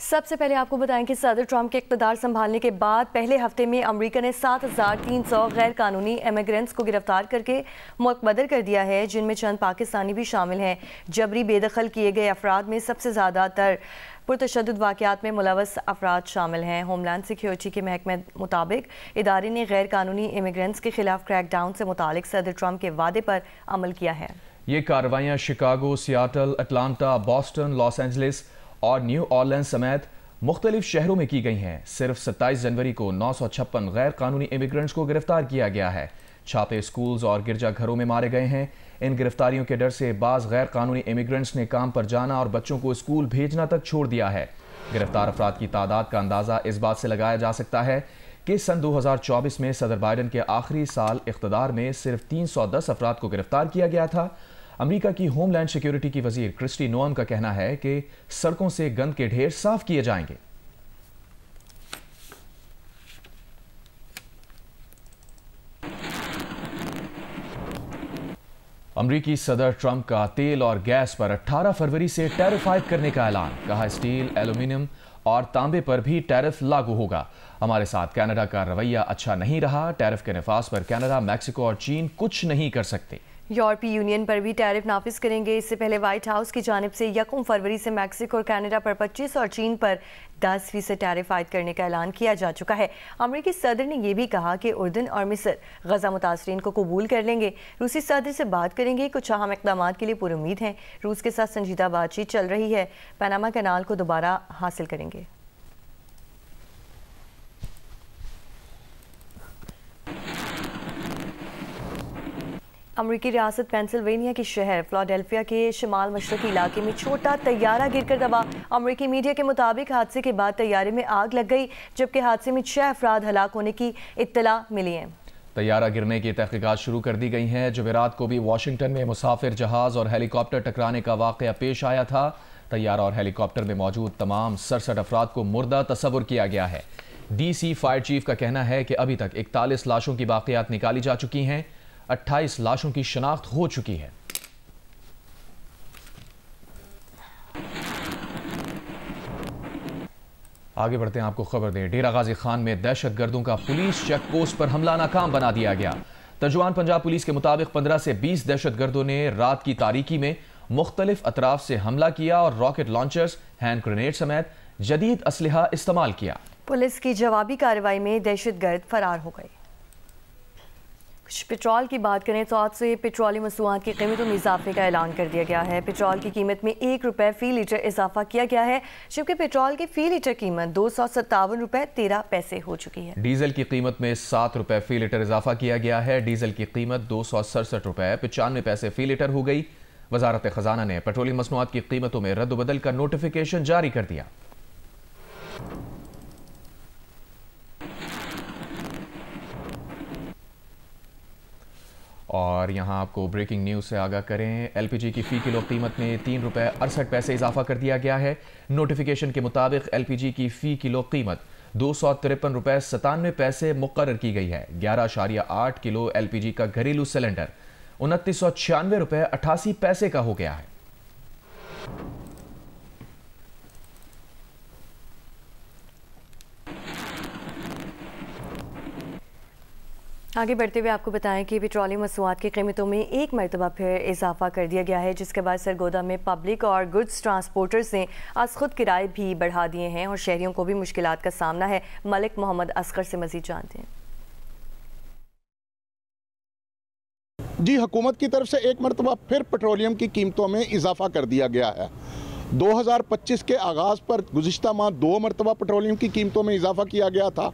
सबसे पहले आपको बताएं कि सदर ट्रंप के इक़्तिदार संभालने के बाद पहले हफ्ते में अमेरिका ने 7,300 गैर कानूनी इमिग्रेंट्स को गिरफ्तार करके मुल्क बदर कर दिया है, जिनमें चंद पाकिस्तानी भी शामिल हैं। जबरी बेदखल किए गए अफराद में सबसे ज़्यादातर पुरतशद्दुद वाक़यात में मुलव्वस अफराद शामिल हैं। होमलैंड सिक्योरिटी के महकमे मुताबिक इदारे ने गैर कानूनी इमिग्रेंट्स के खिलाफ क्रैकडाउन से मुतालिक सदर ट्रंप के वादे पर अमल किया है। ये कार्रवाइयाँ Chicago, Seattle, Atlanta, Boston, Los Angeles और न्यू ऑरलिन्स समेत मुख्तलिफ शहरों में की गई हैं। सिर्फ 27 जनवरी को 956 गैर कानूनी इमिग्रेंट्स को गिरफ्तार किया गया है। छापे स्कूल्स और गिरजाघरों में मारे गए हैं। इन गिरफ्तारियों के डर से बाज गैर कानूनी इमिग्रेंट्स ने काम पर जाना और बच्चों को स्कूल भेजना तक छोड़ दिया है। गिरफ्तार अफराद की तादाद का अंदाजा इस बात से लगाया जा सकता है कि सन 2024 में सदर बाइडन के आखिरी साल इख्तिदार में सिर्फ 310 अफराद को गिरफ्तार किया गया था। अमेरिका की होमलैंड सिक्योरिटी की वजीर क्रिस्टी नोएम का कहना है कि सड़कों से गंद के ढेर साफ किए जाएंगे। अमेरिकी सदर ट्रंप का तेल और गैस पर 18 फरवरी से टैरिफ आयद करने का ऐलान। कहा, स्टील, एल्यूमिनियम और तांबे पर भी टैरिफ लागू होगा। हमारे साथ कनाडा का रवैया अच्छा नहीं रहा। टैरिफ के नफाज पर कनाडा, मैक्सिको और चीन कुछ नहीं कर सकते। यूरोपीय यूनियन पर भी टैरिफ नाफिज करेंगे। इससे पहले व्हाइट हाउस की जानिब से 1 फरवरी से मैक्सिको और कनाडा पर 25 और चीन पर 10% टैरिफ आयद करने का ऐलान किया जा चुका है। अमेरिकी सदर ने यह भी कहा कि उर्दन और मिस्र गजा मुतासरीन को कबूल कर लेंगे। रूसी सदर से बात करेंगे। कुछ अहम इक़दामात के लिए पुरुमीद हैं। रूस के साथ संजीदा बातचीत चल रही है। पनामा कैनाल को दोबारा हासिल करेंगे। अमरीकी रियासत पेंसिल्वेनिया के शहर फिलाडेल्फिया के शिमाल मशरकी इलाके में छोटा तैयारा गिरकर दबा। अमरीकी मीडिया के मुताबिक हादसे के बाद तैयारे में आग लग गई, जबकि हादसे में 6 अफराद हलाक होने की इत्तला मिली है। तैयारा गिरने की तहकीकात शुरू कर दी गई हैं। जुमेरात को भी वाशिंगटन में मुसाफिर जहाज और हेलीकॉप्टर टकराने का वाकया पेश आया था। तैयारा और हेलीकॉप्टर में मौजूद तमाम 67 अफराद को मुर्दा तस्वुर किया गया है। DC फायर चीफ का कहना है कि अभी तक 41 लाशों की बाकियात निकाली जा चुकी हैं। 28 लाशों की शनाख्त हो चुकी है। आगे बढ़ते हैं, आपको खबर दें, डेरा गाजी खान में दहशतगर्दों का पुलिस चेक पोस्ट पर हमला नाकाम बना दिया गया। तर्जुमान पंजाब पुलिस के मुताबिक 15 से 20 दहशतगर्दों ने रात की तारीकी में मुख्तलिफ अतराफ से हमला किया और रॉकेट लॉन्चर्स, हैंड ग्रेनेड समेत जदीद असलहा इस्तेमाल किया। पुलिस की जवाबी कार्रवाई में दहशतगर्द फरार हो गए। पेट्रोल की बात करें तो आज से पेट्रोलियम मसनूआत की कीमतों में इजाफे का ऐलान कर दिया गया है। पेट्रोल की कीमत में 1 रुपये फी लीटर इजाफा किया गया है, जबकि पेट्रोल की फी लीटर कीमत 257 रुपये 13 पैसे हो चुकी है। डीजल की कीमत में 7 रुपये फी लीटर इजाफा किया गया है। डीजल की कीमत 267 रुपये 95 पैसे फी लीटर हो गई। वजारत खजाना ने पेट्रोलियम मसनूआत की कीमतों में रद्द-बदल का नोटिफिकेशन जारी कर दिया। और यहां आपको ब्रेकिंग न्यूज से आगाह करें, LPG की फी किलो कीमत में 3 रुपये 68 पैसे इजाफा कर दिया गया है। नोटिफिकेशन के मुताबिक LPG की फी किलो कीमत 253 रुपये 97 पैसे मुकर्रर की गई है। 11.8 किलो LPG का घरेलू सिलेंडर 2996 रुपये 88 पैसे का हो गया है। आगे बढ़ते हुए आपको बताएं कि पेट्रोलियम मसनूआत की कीमतों में एक मरतबा फिर इजाफा कर दिया गया है, जिसके बाद सरगोदा में पब्लिक और गुड्स ट्रांसपोर्टर्स ने आज खुद किराए भी बढ़ा दिए हैं और शहरियों को भी मुश्किलात का सामना है। मलिक मोहम्मद असगर से मजीद जानते हैं। जी, हुकूमत की तरफ से एक मरतबा फिर पेट्रोलियम की कीमतों में इजाफा कर दिया गया है। 2025 के आगाज़ पर गुज़िश्ता माह 2 मरतबा पेट्रोलियम की कीमतों में इजाफा किया गया था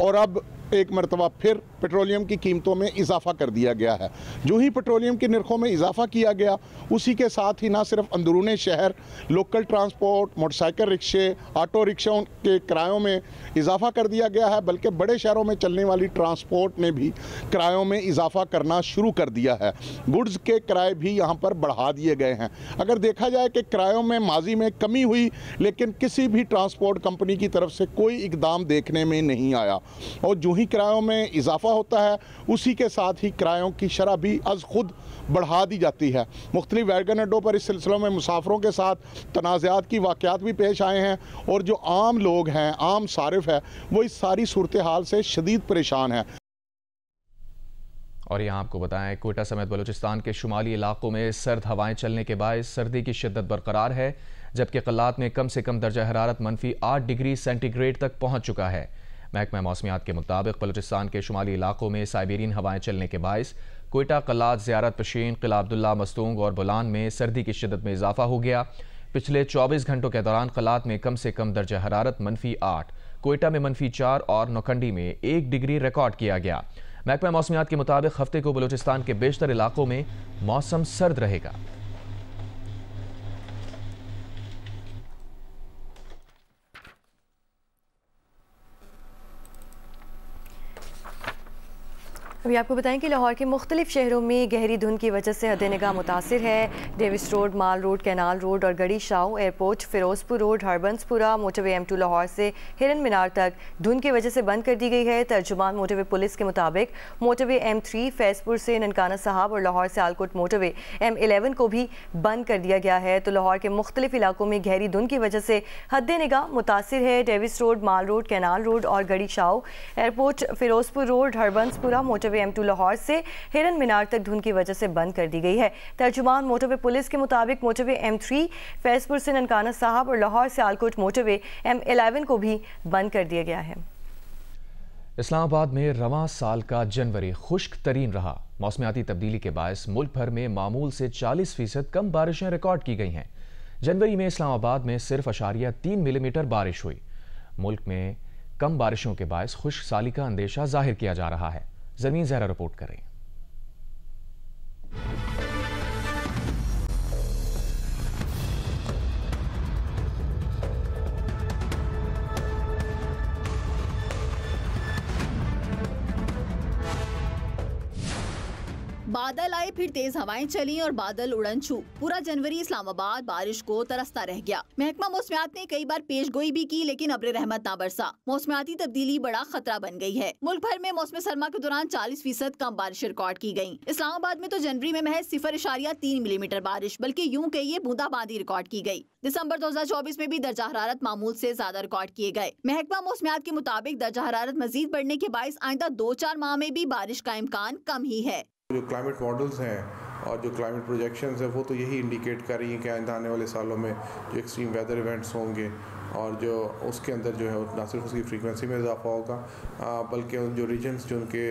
और अब एक मरतबा फिर पेट्रोलियम की कीमतों में इजाफा कर दिया गया है। जो ही पेट्रोलियम की नरखों में इजाफा किया गया, उसी के साथ ही ना सिर्फ अंदरूनी शहर लोकल ट्रांसपोर्ट, मोटरसाइकिल रिक्शे, ऑटो रिक्शों के किरायों में इजाफा कर दिया गया है, बल्कि बड़े शहरों में चलने वाली ट्रांसपोर्ट ने भी किरायों में इजाफा करना शुरू कर दिया है। गुड्स के किराए भी यहाँ पर बढ़ा दिए गए हैं। अगर देखा जाए कि किरायों में माजी में कमी हुई, लेकिन किसी भी ट्रांसपोर्ट कंपनी की तरफ से कोई इकदाम देखने में नहीं आया और जो ही ही किरायों में इजाफा होता है, उसी के साथ ही किरायों की शरह भी अज खुद बढ़ा दी जाती है। मुख्तलिफ वैगन अड्डों पर इस सिलसिले में मुसाफरों के साथ तनाज़ात की वाक़यात भी पेश आए हैं और जो आम लोग हैं, आम सारिफ है, वो इस सारी सूरत हाल से शदीद परेशान है। और यहाँ आपको बताएं, कोयटा समेत बलूचिस्तान के शुमाली इलाकों में सर्द हवाएं चलने के बायस सर्दी की शिद्दत बरकरार है, जबकि क़लात में कम से कम दर्जा हरारत -8 डिग्री सेंटीग्रेड तक पहुँच चुका है। महकमा मौसमियात के मुताबिक बलूचिस्तान के शुमाली इलाकों में साइबेरियन हवाएं चलने के बायस कोयटा, क़लात, ज़ियारत पशीन, क़िला अब्दुल्ला, मस्तूंग और बोलान में सर्दी की शिद्दत में इजाफा हो गया। पिछले 24 घंटों के दौरान क़लात में कम से कम दर्जा हरारत -8, कोयटा में -4 और नौखंडी में 1 डिग्री रिकॉर्ड किया गया। महकमा मौसमियात के मुताबिक हफ्ते को बलूचिस्तान के बेशतर इलाकों में मौसम सर्द रहेगा। अभी आपको बताएं कि लाहौर के मुख्तलिफ शहरों में गहरी धुंध की वजह से हद निगाह मुतासिर है। Davis Road, Mall Road, Canal Road और Garhi Shah airport, Ferozepur road, Harbanspura, motorway M2 Lahore से हिरन मीनार तक धुंध की वजह से बंद कर दी गई है। तर्जुमान मोटरवे पुलिस के मुताबिक मोटरवे M3 फैजपुर से ननकाना साहब और लाहौर से आलकोट मोटरवे M11 को भी बंद कर दिया गया है। तो लाहौर के मुख्तलिफ इलाकों में गहरी धुंध की वजह से हद निगाह मुतासिर है। Davis Road, Mall Road, Canal Road और Garhi Shah airport, Ferozepur road, Harbanspura, motorway M2 Lahore से हिरन मीनार तक धुंध की वजह से बंद कर दी गई है। तर्जुमान मोटरवे पुलिस के मुताबिक मोटरवे M3 फैजपुर से ननकाना साहब और लाहौर से आलकोट मोटरवे M11 को भी बंद कर दिया गया है। इस्लामाबाद में रवां साल का जनवरी खुश्क तरीन रहा। मौसमियाती तब्दीली के बायस मुल्क भर में मामूल से 40% कम बारिशें रिकॉर्ड की गई हैं। जनवरी में इस्लामाबाद में सिर्फ 0.3 मिलीमीटर बारिश हुई। मुल्क में कम बारिशों के बायस खुश्क साली का अंदेशा जाहिर किया जा रहा है। ज़मीन ज़हरा रिपोर्ट करें। बादल आए, फिर तेज हवाएं चली और बादल उड़न छू। पूरा जनवरी इस्लामाबाद बारिश को तरसता रह गया। महकमा मौसमियात ने कई बार पेशगोई भी की, लेकिन अब्र रहमत ना बरसा। मौसमियाती तब्दीली बड़ा खतरा बन गई है। मुल्क भर में मौसम सरमा के दौरान 40% कम बारिश रिकॉर्ड की गई। इस्लामाबाद में तो जनवरी में महज 0.3 मिलीमीटर बारिश, बल्कि यूं कहिए बूंदाबांदी रिकॉर्ड की गई। दिसंबर 2024 में भी दर्जा हरारत मामूल से ज्यादा रिकॉर्ड किए गए। महकमा मौसमियात के मुताबिक दर्जा हरारत मजीद बढ़ने के बायस आइंदा 2-4 माह में भी बारिश का इम्कान कम ही है। जो क्लाइमेट मॉडल्स हैं और जो क्लाइमेट प्रोजेक्शंस हैं वो तो यही इंडिकेट कर रही हैं कि आइंदा आने वाले सालों में जो एक्सट्रीम वेदर इवेंट्स होंगे और जो उसके अंदर जो है ना सिर्फ उसकी फ्रीक्वेंसी में इजाफा होगा, बल्कि उन जो रीजन्स जिनके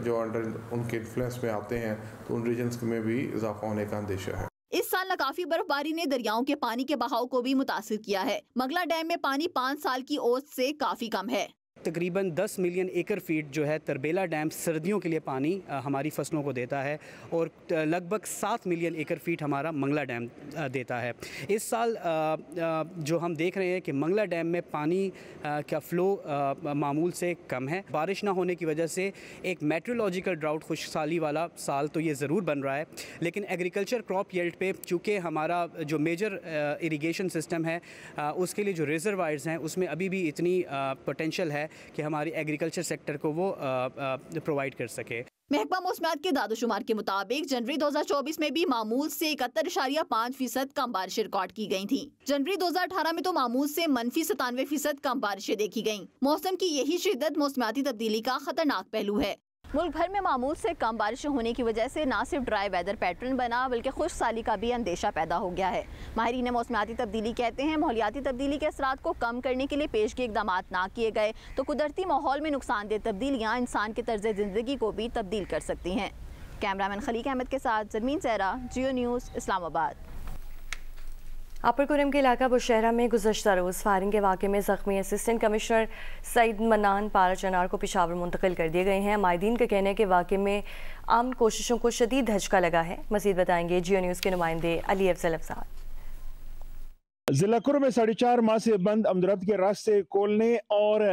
जो अंडर उनके इन्फ्लुएंस में आते हैं तो उन रीजन्स में भी इजाफा होने का अंदेशा है। इस साल नाकाफी बर्फबारी ने दरियाओं के पानी के बहाव को भी मुतासिर किया है। मंगला डैम में पानी 5 साल की औसत से काफी कम है। तकरीबन 10 मिलियन एकड़ फीट जो है तरबेला डैम सर्दियों के लिए पानी हमारी फसलों को देता है और लगभग 7 मिलियन एकड़ फीट हमारा मंगला डैम देता है। इस साल जो हम देख रहे हैं कि मंगला डैम में पानी का फ़्लो मामूल से कम है। बारिश ना होने की वजह से एक मेट्रोलॉजिकल ड्राउट खुशहाली वाला साल तो ये ज़रूर बन रहा है, लेकिन एग्रीकल्चर क्रॉप यील्ड पे चूँकि हमारा जो मेजर इरिगेशन सिस्टम है उसके लिए जो रिजर्वायर्स हैं उसमें अभी भी इतनी पोटेंशियल है कि हमारी एग्रीकल्चर सेक्टर को वो प्रोवाइड कर सके। महकमा मौसमियात के दादोशुमार के मुताबिक जनवरी 2024 में भी मामूल से 71.5% कम बारिश रिकॉर्ड की गई थी। जनवरी 2018 में तो मामूल से -97% कम बारिशें देखी गयी। मौसम की यही शिद्दत मौसमियाती तब्दीली का खतरनाक पहलू है। मुल्क भर में मामूल से कम बारिशें होने की वजह से न सिर्फ ड्राई वेदर पैटर्न बना बल्कि खुश्क साली का भी अंदेशा पैदा हो गया है। माहिरीन मौसमियाती तब्दीली कहते हैं माहौलियाती तब्दीली के असरात को कम करने के लिए पेशगी इकदाम ना किए गए तो कुदरती माहौल में नुकसानदेह तब्दीलियाँ इंसान के तर्ज ज़िंदगी को भी तब्दील कर सकती हैं। कैमरामैन खलीक अहमद के साथ ज़मीन ज़हरा, जियो न्यूज़, इस्लामाबाद। अपर कुरम के इलाका बुशहरा में गुज़श्ता रोज़ फायरिंग के वाक़े में ज़ख्मी असिस्टेंट कमिश्नर सईद मन्नान पारा चनार को पेशावर मुंतकिल कर दिए गए हैं। माहिदीन का कहना है कि वाक़े में अमन कोशिशों को शदीद धचका लगा है। मज़ीद बताएंगे जियो न्यूज़ के नुमाइंदे अली अफजल अफसार। जिला कुर्म में 4.5 माह से बंद अमदरद के रास्ते खोलने और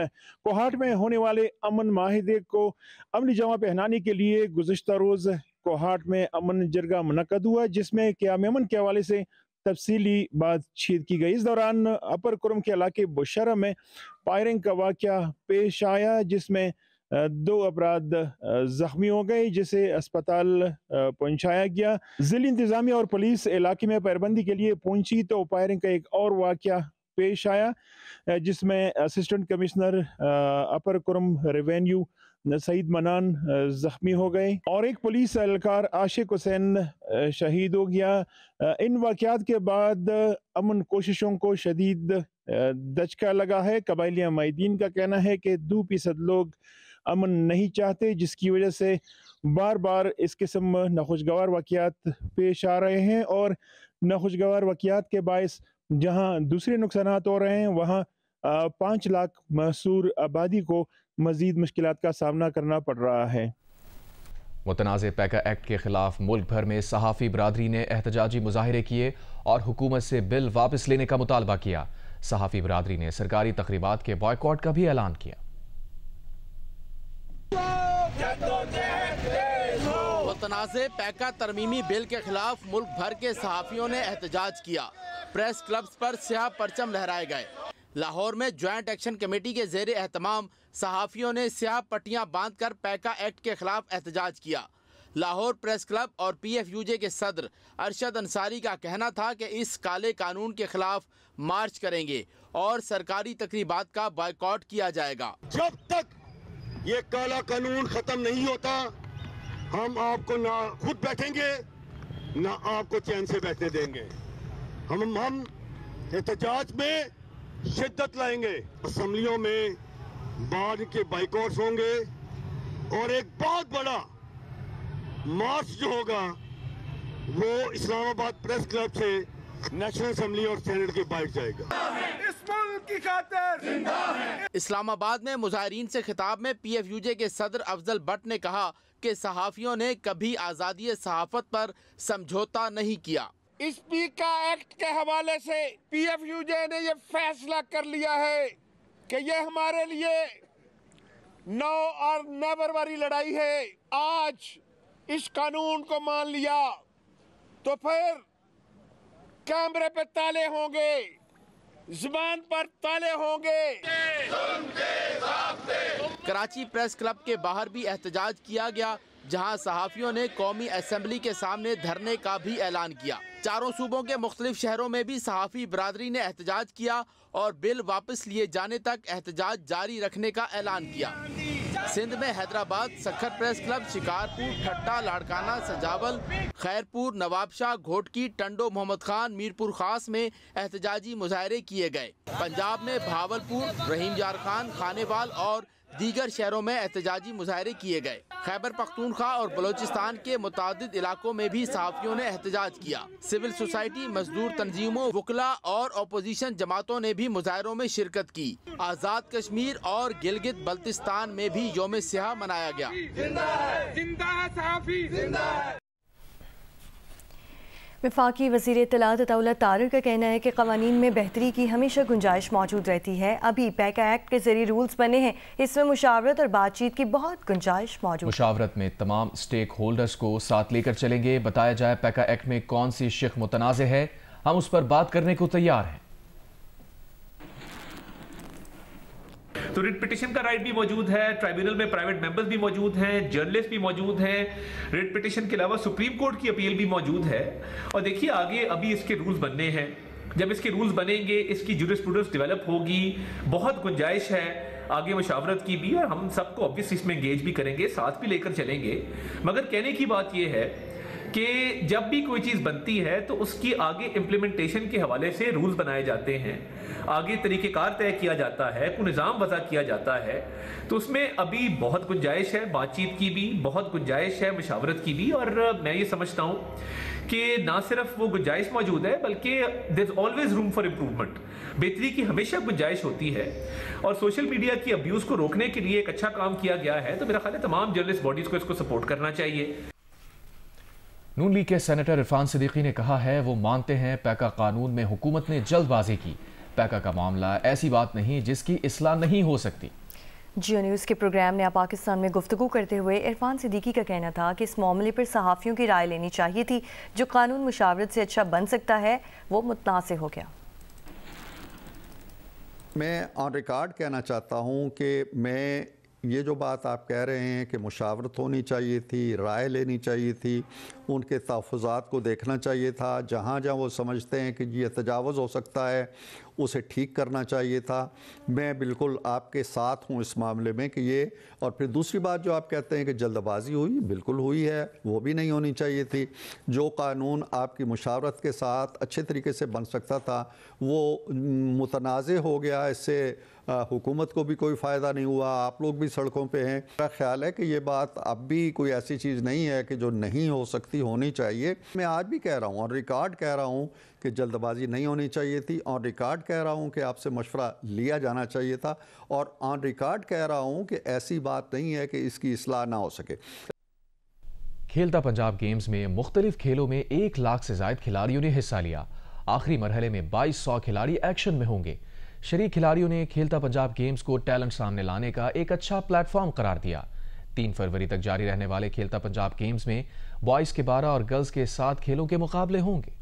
कोहाट में होने वाले अमन माहिदे को अमली जमा पहनाने के लिए गुज़श्ता रोज़ कोहाट में अमन जरगा मुनक्कद हुआ, जिसमें क़याम अमन के हवाले से तफसीली बातचीत की गई। इस दौरान अपर कुरम के इलाके बुशरा में फायरिंग का वाक़या पेश आया, जिसमें 2 अफराद जख्मी हो गए, जिसे अस्पताल पहुंचाया गया। जिला इंतजामिया और पुलिस इलाके में पैरबंदी के लिए पहुंची तो फायरिंग का एक और वाक़या पेश आया, जिसमें असिस्टेंट कमिश्नर अपर कुरम रेवेन्यू सईद मनान जख्मी हो गए और एक पुलिस एहलकार आशिक हुसैन शहीद हो गया। इन वाक़यात के बाद अमन कोशिशों को शदीद दचका लगा है। कबाइली माहिदीन का कहना है कि 2% लोग अमन नहीं चाहते, जिसकी वजह से बार बार इस किस्म नाखुशगवार वाक़यात पेश आ रहे हैं और नाखुशगवार वाक़यात के बायस जहां दूसरे नुकसानात हो रहे हैं, वहां 5 लाख महसूर आबादी को मजीद मुश्किलात का सामना करना पड़ रहा है। मुतनाज़ पैका एक्ट के खिलाफ मुल्क भर में सहाफ़ी बरादरी ने एहतजाजी मुजाहिरे किए और हुकूमत से बिल वापस लेने का मुतालबा किया। सहाफ़ी बरादरी ने सरकारी तकरीबात के बॉयकॉट का भी ऐलान किया। मुतनाज़े पैका तरमीमी बिल के खिलाफ मुल्क भर के सहाफ़ियों ने एहतजाज किया। प्रेस क्लब्स पर स्याह परचम लहराए गए। लाहौर में ज्वाइंट एक्शन कमेटी के ज़ेरे एहतमाम सहाफ़ियों ने स्याह पट्टियाँ बांध कर पैका एक्ट के खिलाफ एहतजाज किया। लाहौर प्रेस क्लब और PFUJ के सदर अरशद अंसारी का कहना था कि इस काले कानून के खिलाफ मार्च करेंगे और सरकारी तकरीबात का बॉयकॉट किया जाएगा। जब तक ये काला कानून खत्म नहीं होता, हम आपको ना खुद बैठेंगे ना आपको चैन से बैठने देंगे। हम एहतजाज में शिद्दत लाएंगे। असम्बलियों में बाद के बाइकआउट्स होंगे और एक बहुत बड़ा मार्च जो होगा वो इस्लामाबाद प्रेस क्लब से नेशनल असम्बली और सेनेट के बाहर जाएगा। इस मुल्क की खातिर इस्लामाबाद में मुजाहिरीन से खिताब में PFUJ के सदर अफजल भट्ट ने कहा कि सहाफ़ियों ने कभी आज़ादी सहाफ़त पर समझौता नहीं किया। इस पैका एक्ट के हवाले से PFUJ ने ये फैसला कर लिया है कि ये हमारे लिए नो और नेवर वाली लड़ाई है। आज इस कानून को मान लिया तो फिर कैमरे पे ताले होंगे, जुबान पर ताले होंगे। कराची प्रेस क्लब के बाहर भी एहतजाज किया गया, जहां सहाफ़ियों ने कौमी असेंबली के सामने धरने का भी ऐलान किया। चारों सूबों के मुख्तलिफ शहरों में भी सहाफ़ी बरादरी ने एहतजाज किया और बिल वापस लिए जाने तक एहतजाज जारी रखने का ऐलान किया। सिंध में हैदराबाद, सखर प्रेस क्लब, शिकारपुर, ठट्टा, लाड़काना, सजावल, खैरपुर, नवाबशाह, घोटकी, टंडो, मोहम्मद खान, मीरपुर खास में एहतजाजी मुजाहरे किए गए। पंजाब में भावलपुर, रहीम यार खान, खानेवाल और दीगर शहरों में एहतजाजी मुजाहरे किए गए। खैबर पख्तूनख्वा और बलोचिस्तान के मुतादिद इलाकों में भी सहाफ़ियों ने एहतजाज किया। सिविल सोसाइटी, मजदूर तंजीमों, वकला और अपोजिशन जमातों ने भी मुजाहरों में शिरकत की। आज़ाद कश्मीर और गिलगित बल्तिस्तान में भी यौम स्याह मनाया गया। जिंदा है सहाफ़ी, जिंदा है। वफाकी वज़ीर इत्तलात अताउल्ला तारिर का कहना है कि क़वानीन में बेहतरी की हमेशा गुंजाइश मौजूद रहती है। अभी पैका एक्ट के ज़रिए रूल्स बने हैं, इसमें मुशावरत और बातचीत की बहुत गुंजाइश मौजूद। मुशावरत में तमाम स्टेक होल्डर्स को साथ लेकर चलेंगे। बताया जाए पैका एक्ट में कौन सी शिक मुतनाज़े है, हम उस पर बात करने को तैयार हैं। तो रिट पिटिशन का राइट भी मौजूद है, ट्राइब्यूनल में प्राइवेट मेंबर्स भी मौजूद हैं, जर्नलिस्ट भी मौजूद हैं, रिट पिटिशन के अलावा सुप्रीम कोर्ट की अपील भी मौजूद है। और देखिए आगे अभी इसके रूल्स बनने हैं, जब इसके रूल्स बनेंगे इसकी जूरिस्प्रूडेंस डेवलप होगी, बहुत गुंजाइश है आगे मशावरत की भी, और हम सबको ऑब्वियसली इसमें एंगेज भी करेंगे, साथ भी लेकर चलेंगे। मगर कहने की बात यह है कि जब भी कोई चीज़ बनती है तो उसकी आगे इम्प्लीमेंटेशन के हवाले से रूल्स बनाए जाते हैं, आगे तरीक़ेकार तय किया जाता है, कोई निज़ाम वज़ा किया जाता है। तो उसमें अभी बहुत गुंजाइश है, बातचीत की भी बहुत गुंजाइश है, मशावरत की भी। और मैं ये समझता हूँ कि ना सिर्फ वो गुंजाइश मौजूद है बल्कि there is always room for improvement, बेहतरी की हमेशा गुंजाइश होती है। और सोशल मीडिया की अब्यूज़ को रोकने के लिए एक अच्छा काम किया गया है, तो मेरा ख्याल है तमाम जर्नलिस्ट बॉडीज़ को इसको सपोर्ट करना चाहिए। नून लीग के सेनेटर इरफान सिद्दीकी ने कहा है वो मानते हैं पैका कानून में हुकूमत ने जल्दबाजी की। पैका का मामला ऐसी बात नहीं जिसकी इस्लाह नहीं हो सकती। जियो न्यूज़ के प्रोग्राम ने पाकिस्तान में गुफ्तगू करते हुए इरफान सिद्दीकी का कहना था कि इस मामले पर सहाफ़ियों की राय लेनी चाहिए थी। जो कानून मुशावरत से अच्छा बन सकता है वो मुतनाज़ हो गया। मैं ऑन रिकॉर्ड कहना चाहता हूँ कि मैं ये जो बात आप कह रहे हैं कि मुशावरत होनी चाहिए थी, राय लेनी चाहिए थी, उनके तहफ़्फ़ुज़ात को देखना चाहिए था, जहाँ जहाँ वो समझते हैं कि ये तजावुज़ हो सकता है उसे ठीक करना चाहिए था। मैं बिल्कुल आपके साथ हूँ इस मामले में कि ये, और फिर दूसरी बात जो आप कहते हैं कि जल्दबाजी हुई, बिल्कुल हुई है, वो भी नहीं होनी चाहिए थी। जो कानून आपकी मुशावरत के साथ अच्छे तरीके से बन सकता था वो मुतनाज़े हो गया। इससे हुकूमत को भी कोई फ़ायदा नहीं हुआ, आप लोग भी सड़कों पे हैं। मेरा ख्याल है कि ये बात अब भी कोई ऐसी चीज़ नहीं है कि जो नहीं हो सकती, होनी चाहिए। मैं आज भी कह रहा हूँ, ऑन रिकॉर्ड कह रहा हूँ कि जल्दबाजी नहीं होनी चाहिए थी। ऑन रिकॉर्ड कह रहा हूँ कि आपसे मशवरा लिया जाना चाहिए था, और ऑन रिकॉर्ड कह रहा हूँ कि ऐसी बात नहीं है कि इसकी इस्लाह ना हो सके। खेलता पंजाब गेम्स में मुख्तलिफ खेलों में 1 लाख से ज़ायद खिलाड़ियों ने हिस्सा लिया। आखिरी मरहले में 2200 खिलाड़ी एक्शन में होंगे। शरीक खिलाड़ियों ने खेलता पंजाब गेम्स को टैलेंट सामने लाने का एक अच्छा प्लेटफॉर्म करार दिया। 3 फरवरी तक जारी रहने वाले खेलता पंजाब गेम्स में बॉयज़ के 12 और गर्ल्स के 7 खेलों के मुकाबले होंगे।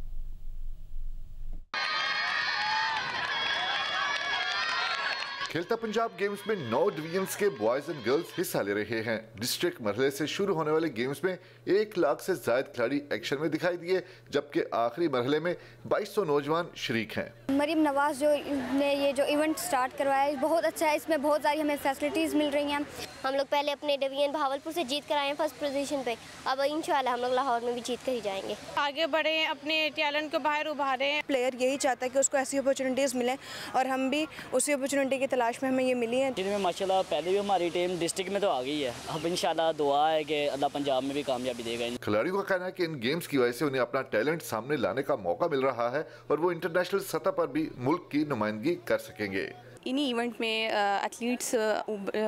खेलता पंजाब गेम्स में 9 डिवीजन्स के बॉयज एंड गर्ल्स हिस्सा ले रहे हैं। डिस्ट्रिक्ट मरहले से शुरू होने वाले गेम्स में 1 लाख से ज्यादा खिलाड़ी एक्शन में दिखाई दिए, जबकि आखिरी मरहले में 2200 नौजवान शरीक हैं। मरीम नवाज जो ने ये जो इवेंट स्टार्ट करवाया है बहुत अच्छा है। इसमें बहुत सारी हमें फैसिलिटीज़ मिल रही हैं। हम लोग पहले अपने डिवीजन भावलपुर से जीत कर आए हैं फर्स्ट पोजीशन पे, अब इंशाल्लाह हम लोग लाहौर में भी जीत कर ही जाएंगे। आगे बढ़े, अपने टैलेंट को बाहर उभारे। प्लेयर यही चाहता है कि उसको ऐसी अपॉर्चुनिटीज़ मिलें, और हम भी उसी अपॉर्चुनिटी की तलाश में हमें ये मिली है। जिनमें माशाल्लाह पहले भी हमारी टीम डिस्ट्रिक्ट में तो आ गई है, अब इंशाल्लाह दुआ है कि अल्लाह पंजाब में भी कामयाबी देगा। खिलाड़ियों का कहना है कि इन गेम्स की वजह से उन्हें अपना टैलेंट सामने लाने का मौका मिल रहा है और वो इंटरनेशनल सतह पर भी मुल्क की नुमाइंदगी कर सकेंगे। इन्हीं इवेंट में एथलीट्स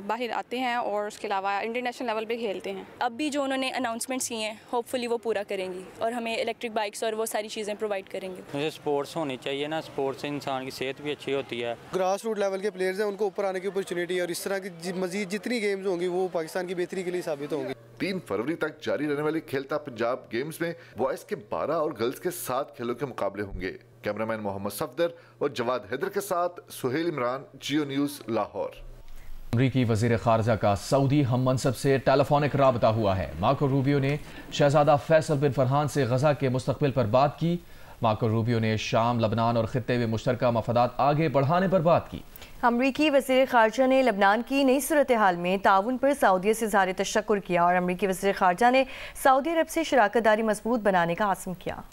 बाहर आते हैं और उसके अलावा इंटरनेशनल लेवल पे खेलते हैं। अब भी जो उन्होंने अनाउंसमेंट्स की हैं होपफुली वो पूरा करेंगी और हमें इलेक्ट्रिक बाइक्स और वो सारी चीज़ें प्रोवाइड करेंगे। मुझे स्पोर्ट्स होनी चाहिए ना, स्पोर्ट्स से इंसान की सेहत भी अच्छी होती है। ग्रास रूट लेवल के प्लेयर्स हैं, उनको ऊपर आने की अपॉर्चुनिटी और इस तरह की मजीद जितनी गेम्स होंगी वो पाकिस्तान की बेहतरी के लिए साबित होंगी। 3 फरवरी तक जारी रहने वाली खेलता पंजाब गेम्स में बॉयज़ के 12 और गर्ल्स के 7 खेलों के मुकाबले होंगे। कैमरामैन मोहम्मद सफदर और जवाद हैदर के साथ सुहेल इमरान, जियो न्यूज़, लाहौर। अमरीकी वज़ीर ख़ारजा का सऊदी हम मनसब से टेलीफोनिक राबता हुआ है। मार्को रूबियो ने शहजादा फैसल बिन फरहान से गजा के मुस्तकबिल पर बात की। मार्को रूबियो ने शाम, लबनान और खित्ते में मुश्तरका मफादात आगे बढ़ाने पर बात की। अमरीकी वज़ीर ख़ारजा ने लबनान की नई सूरत हाल में ताउन पर सऊदी से इज़हार तशक्कुर किया और अमरीकी वज़ीर ख़ारजा ने सऊदी अरब से शराकत दारी मजबूत बनाने का आज़म किया।